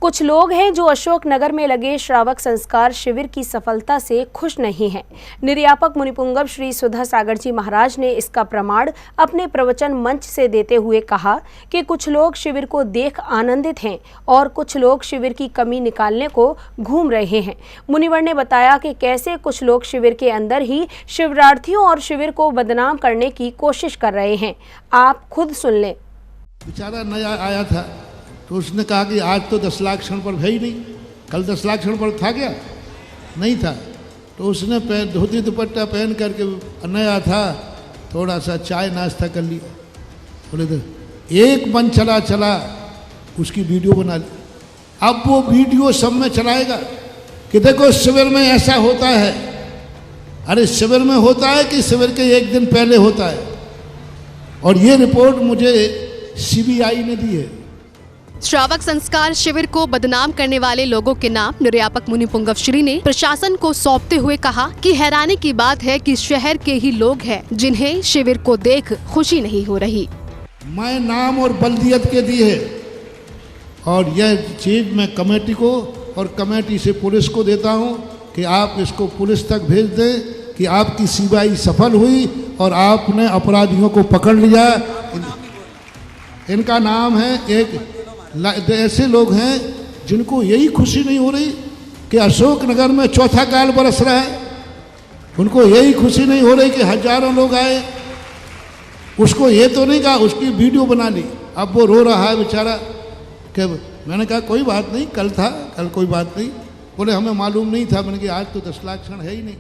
कुछ लोग हैं जो अशोकनगर में लगे श्रावक संस्कार शिविर की सफलता से खुश नहीं हैं। निर्यापक मुनिपुंगव श्री सुधा सागर जी महाराज ने इसका प्रमाण अपने प्रवचन मंच से देते हुए कहा कि कुछ लोग शिविर को देख आनंदित हैं और कुछ लोग शिविर की कमी निकालने को घूम रहे हैं। मुनिवर ने बताया कि कैसे कुछ लोग शिविर के अंदर ही शिविरार्थियों और शिविर को बदनाम करने की कोशिश कर रहे हैं। आप खुद सुन लें। बेचारा नया आया था तो उसने कहा कि आज तो 10 लाख क्षण पर है ही नहीं, कल 10 लाख क्षण पर था क्या? नहीं था। तो उसने धोती दुपट्टा पहन करके नया था, थोड़ा सा चाय नाश्ता कर लिया। बोले तो एक मन चला उसकी वीडियो बना ली। अब वो वीडियो सब में चलाएगा कि देखो शिविर में ऐसा होता है। अरे शिविर में होता है कि शिविर के एक दिन पहले होता है? और ये रिपोर्ट मुझे सीबीआई ने दी है। श्रावक संस्कार शिविर को बदनाम करने वाले लोगों के नाम निर्यापक मुनिपुंगव श्री ने प्रशासन को सौंपते हुए कहा कि हैरानी की बात है कि शहर के ही लोग हैं जिन्हें शिविर को देख खुशी नहीं हो रही। मैं नाम और बल्दियत के दी है और यह चीज मैं कमेटी को और कमेटी से पुलिस को देता हूं कि आप इसको पुलिस तक भेज दें कि आपकी सीबीआई सफल हुई और आपने अपराधियों को पकड़ लिया। इनका नाम है एक ऐसे लोग हैं जिनको यही खुशी नहीं हो रही कि अशोकनगर में चौथा काल बरस रहा है। उनको यही खुशी नहीं हो रही कि हजारों लोग आए। उसको ये तो नहीं कहा, उसकी वीडियो बना ली। अब वो रो रहा है बेचारा कि मैंने कहा कोई बात नहीं, कल था, कल कोई बात नहीं। बोले हमें मालूम नहीं था। मैंने कहा आज तो 10 लाख क्षण है ही नहीं।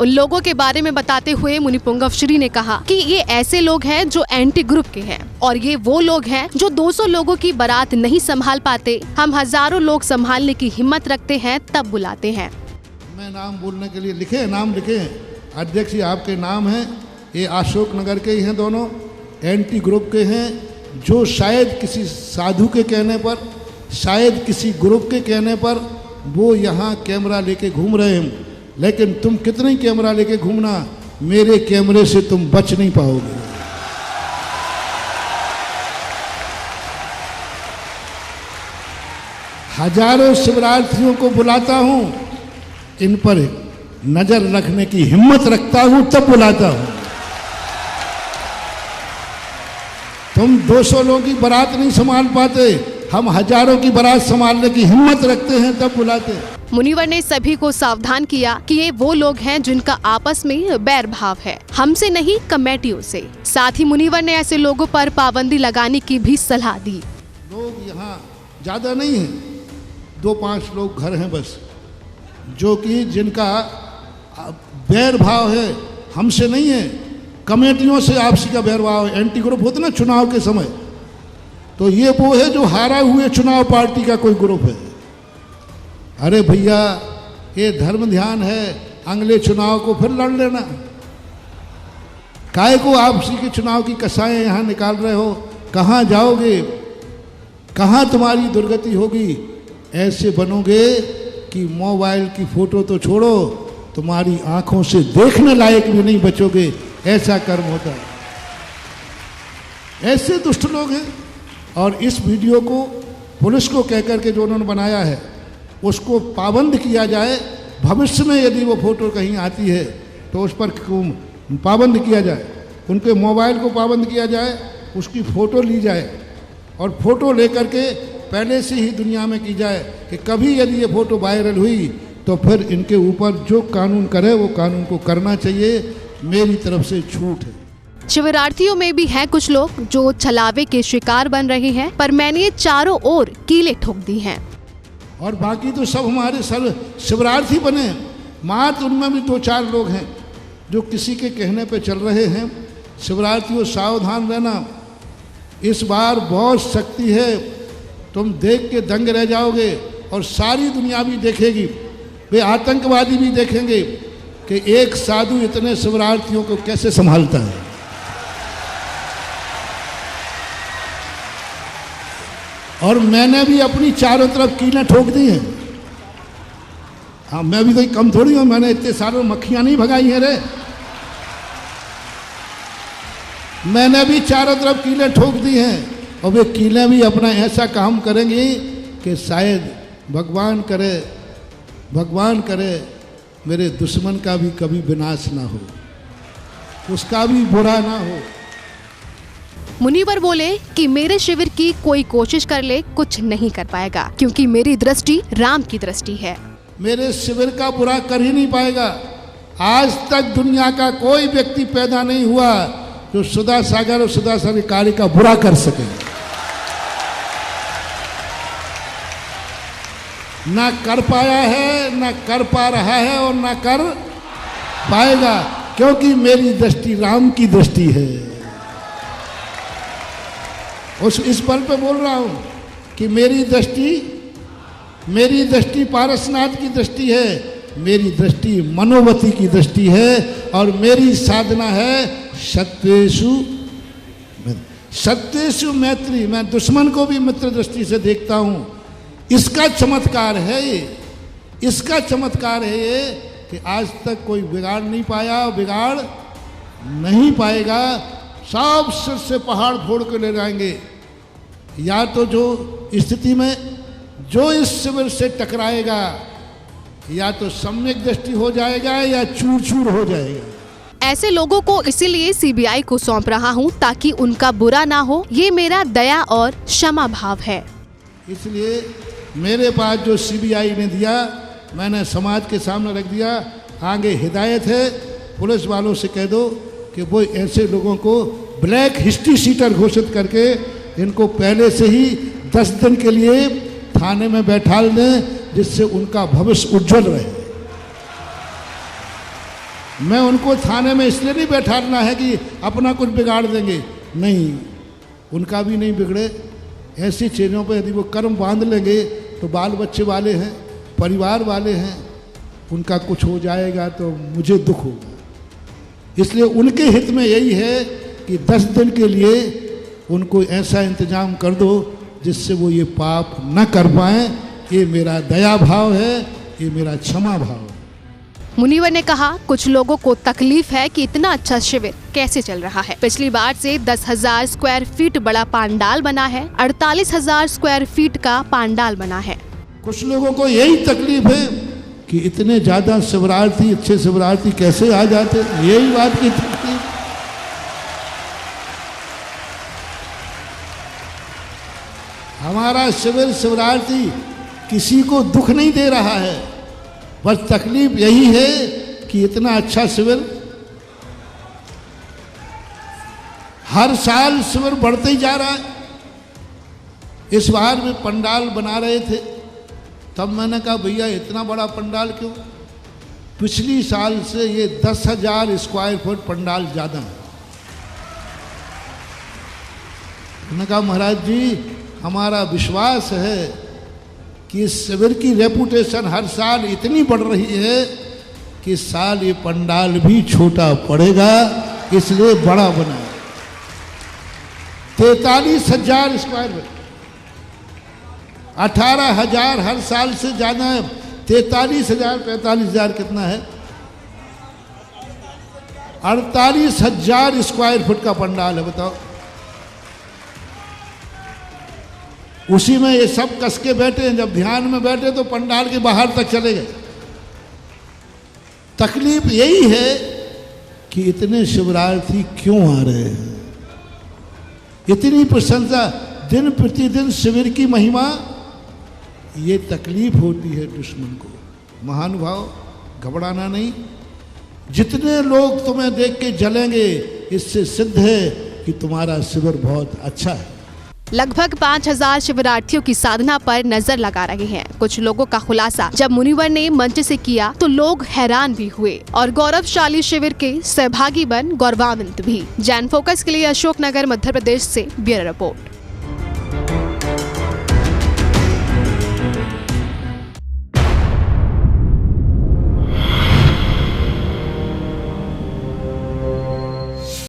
उन लोगों के बारे में बताते हुए मुनिपुंगव श्री ने कहा कि ये ऐसे लोग हैं जो एंटी ग्रुप के हैं और ये वो लोग हैं जो 200 लोगों की बारात नहीं संभाल पाते। हम हजारों लोग संभालने की हिम्मत रखते हैं तब बुलाते हैं। मैं नाम बोलने के लिए नाम लिखे हैं। अध्यक्ष जी आपके नाम हैं, ये अशोकनगर के ही हैं, दोनों एंटी ग्रुप के हैं जो शायद किसी साधु के कहने पर, शायद किसी ग्रुप के कहने पर वो यहाँ कैमरा लेके घूम रहे हैं। लेकिन तुम कितने कैमरा लेके घूमना, मेरे कैमरे से तुम बच नहीं पाओगे। हजारों शिविरार्थियों को बुलाता हूं, इन पर नजर रखने की हिम्मत रखता हूं तब बुलाता हूं। तुम 200 लोगों की बारात नहीं संभाल पाते, हम हजारों की बारात संभालने की हिम्मत रखते हैं तब बुलाते हैं। मुनिवर ने सभी को सावधान किया कि ये वो लोग हैं जिनका आपस में बैर भाव है, हमसे नहीं कमेटियों से। साथ ही मुनिवर ने ऐसे लोगों पर पाबंदी लगाने की भी सलाह दी। लोग यहाँ ज्यादा नहीं हैं, 2-5 लोग घर हैं बस, जो कि जिनका बैर भाव है, हमसे नहीं है, कमेटियों से आपसी का बैर भाव है। एंटी ग्रुप होते ना चुनाव के समय, तो ये वो है जो हारा हुए चुनाव पार्टी का कोई ग्रुप है। अरे भैया ये धर्म ध्यान है, अगले चुनाव को फिर लड़ लेना। काय को आपसी के चुनाव की कसाएं यहाँ निकाल रहे हो? कहाँ जाओगे, कहाँ तुम्हारी दुर्गति होगी? ऐसे बनोगे कि मोबाइल की फोटो तो छोड़ो, तुम्हारी आंखों से देखने लायक भी नहीं बचोगे। ऐसा कर्म होता है। ऐसे दुष्ट लोग हैं। और इस वीडियो को पुलिस को कहकर के जो उन्होंने बनाया है उसको पाबंद किया जाए। भविष्य में यदि वो फोटो कहीं आती है तो उस पर पाबंद किया जाए, उनके मोबाइल को पाबंद किया जाए, उसकी फ़ोटो ली जाए और फ़ोटो लेकर के पहले से ही दुनिया में की जाए कि कभी यदि ये फ़ोटो वायरल हुई तो फिर इनके ऊपर जो कानून करे वो कानून को करना चाहिए। मेरी तरफ से छूट है। शिविरार्थियों में भी हैं कुछ लोग जो छलावे के शिकार बन रहे हैं, पर मैंने चारों ओर कीलें ठोक दी हैं। और बाकी तो सब हमारे शिविरार्थी बने, मात्र उनमें भी 2-4 लोग हैं जो किसी के कहने पे चल रहे हैं। शिविरार्थियों सावधान रहना, इस बार बहुत शक्ति है, तुम देख के दंग रह जाओगे और सारी दुनिया भी देखेगी, वे आतंकवादी भी देखेंगे कि एक साधु इतने शिविरार्थियों को कैसे संभालता है। और मैंने भी अपनी चारों तरफ कीलें ठोक दी हैं। हाँ, मैं भी कोई कम थोड़ी हूँ, मैंने इतने सारे मक्खियाँ नहीं भगाई हैं रे। मैंने भी चारों तरफ कीलें ठोक दी हैं और वे कीलें भी अपना ऐसा काम करेंगी कि शायद भगवान करे मेरे दुश्मन का भी कभी विनाश ना हो, उसका भी बुरा ना हो। मुनिवर बोले कि मेरे शिविर की कोई कोशिश कर ले कुछ नहीं कर पाएगा, क्योंकि मेरी दृष्टि राम की दृष्टि है। मेरे शिविर का बुरा कर ही नहीं पाएगा। आज तक दुनिया का कोई व्यक्ति पैदा नहीं हुआ जो सुधा सागर और सुधा सागर कार्य का बुरा कर सके। ना कर पाया है, ना कर पा रहा है और ना कर पाएगा, क्योंकि मेरी दृष्टि राम की दृष्टि है। इस बल पे बोल रहा हूं कि मेरी दृष्टि पारसनाथ की दृष्टि है, मेरी दृष्टि मनोवती की दृष्टि है, और मेरी साधना है सत्येषु मैत्री। मैं दुश्मन को भी मित्र दृष्टि से देखता हूं। इसका चमत्कार है ये कि आज तक कोई बिगाड़ नहीं पाया, बिगाड़ नहीं पाएगा। सब सिर से पहाड़ फोड़ के ले जाएंगे। या तो जो स्थिति में जो इस शिविर से टकराएगा, या तो सम्यक दृष्टि हो जाएगा या चूर चूर हो जाएगा। ऐसे लोगों को इसीलिए सीबीआई को सौंप रहा हूं ताकि उनका बुरा ना हो। ये मेरा दया और क्षमा भाव है। इसलिए मेरे पास जो सीबीआई ने दिया, मैंने समाज के सामने रख दिया। आगे हिदायत है, पुलिस वालों से कह दो कि वो ऐसे लोगों को ब्लैक हिस्ट्री शीटर घोषित करके इनको पहले से ही 10 दिन के लिए थाने में बैठाल दें, जिससे उनका भविष्य उज्जवल रहे। मैं उनको थाने में इसलिए नहीं बैठाना है कि अपना कुछ बिगाड़ देंगे, नहीं, उनका भी नहीं बिगड़े। ऐसी चीज़ों पर यदि वो कर्म बांध लेंगे तो बाल बच्चे वाले हैं, परिवार वाले हैं, उनका कुछ हो जाएगा तो मुझे दुख होगा। इसलिए उनके हित में यही है कि 10 दिन के लिए उनको ऐसा इंतजाम कर दो जिससे वो ये पाप न कर पाएं। ये मेरा दया भाव है, ये मेरा क्षमा भाव है। मुनिवर ने कहा कुछ लोगों को तकलीफ है कि इतना अच्छा शिविर कैसे चल रहा है। पिछली बार से 10,000 स्क्वायर फीट बड़ा पांडाल बना है, 48,000 स्क्वायर फीट का पांडाल बना है। कुछ लोगों को यही तकलीफ है कि इतने ज्यादा शिवरार्थी, अच्छे शिवरार्थी कैसे आ जाते, यही बात की तकलीफ। हमारा शिविर शिवरार्थी किसी को दुख नहीं दे रहा है, बस तकलीफ यही है कि इतना अच्छा शिविर, हर साल शिविर बढ़ते ही जा रहा है। इस बार भी पंडाल बना रहे थे, तब मैंने कहा भैया इतना बड़ा पंडाल क्यों? पिछली साल से ये 10,000 स्क्वायर फुट पंडाल ज़्यादा है। मैंने कहा महाराज जी, हमारा विश्वास है कि इस शिविर की रेपुटेशन हर साल इतनी बढ़ रही है कि इस साल ये पंडाल भी छोटा पड़ेगा, इसलिए बड़ा बना। 43,000 स्क्वायर फीट, 18,000 हर साल से ज़्यादा है। 43,000 45,000 कितना है? 48,000 स्क्वायर फुट का पंडाल है, बताओ। उसी में ये सब कस के बैठे हैं। जब ध्यान में बैठे तो पंडाल के बाहर तक चले गए। तकलीफ यही है कि इतने शिवरार्थी क्यों आ रहे हैं, इतनी प्रशंसा, दिन प्रतिदिन शिविर की महिमा, ये तकलीफ होती है दुश्मन को। महानुभाव, घबराना नहीं। जितने लोग तुम्हें देख के जलेंगे, इससे सिद्ध है कि तुम्हारा शिविर बहुत अच्छा है। लगभग 5,000 शिवरार्थियों की साधना पर नजर लगा रहे हैं। कुछ लोगों का खुलासा जब मुनिवर ने मंच से किया तो लोग हैरान भी हुए और गौरवशाली शिविर के सहभागी बन गौरवान्वित भी। जैन फोकस के लिए अशोकनगर, मध्य प्रदेश से ब्यूरो रिपोर्ट।